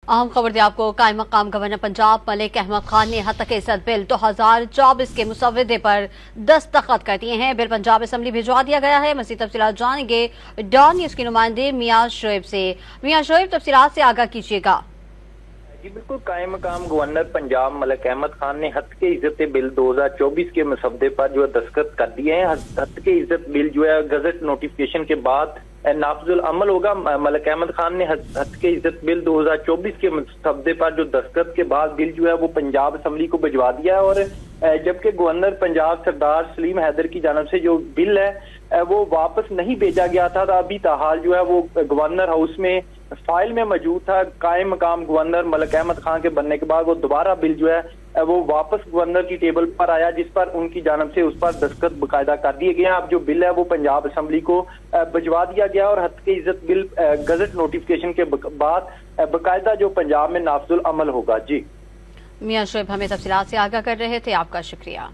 अहम खबर दिया आपको। कायम मकाम गवर्नर पंजाब मलिक अहमद खान ने हद तक इज्जत बिल 2024 के मुसवदे पर दस्तखत कर दिए हैं। बिल पंजाब असम्बली भिजवा दिया गया है। मज़ीद तफसीलात जानेंगे डॉन न्यूज़ के नुमाइंदे मियां शोएब से। मियां शोएब, तफसीलात से आगाह कीजिएगा। जी बिल्कुल, कायम मकाम गवर्नर पंजाब मलिक अहमद खान ने हद के इज्जत बिल 2024 के मसवदे पर जो है दस्तखत कर दिए हैं। हद के इज्जत बिल जो है गजट नोटिफिकेशन के बाद नाफजुल अमल होगा। मलिक अहमद खान ने हद के इज्जत बिल 2024 के मसवदे पर जो दस्तखत के बाद बिल जो है वो पंजाब असम्बली को भिजवा दिया है। और जबकि गवर्नर पंजाब सरदार सलीम हैदर की जानब से जो बिल है वो वापस नहीं भेजा गया था, अभी ताहाल जो है वो गवर्नर हाउस में फाइल में मौजूद था। कायम मकाम गवर्नर मलिक अहमद खान के बनने के बाद वो दोबारा बिल जो है वो वापस गवर्नर की टेबल पर आया, जिस पर उनकी जानब से उस पर दस्तखत बाकायदा कर दिए गए हैं। अब जो बिल है वो पंजाब असम्बली को भिजवा दिया गया और हद के इज्जत बिल गजट नोटिफिकेशन के बाद बाकायदा जो पंजाब में नाफजुल अमल होगा। जी मियां शोएब हमें तफसीलात से आगाह कर रहे थे, आपका शुक्रिया।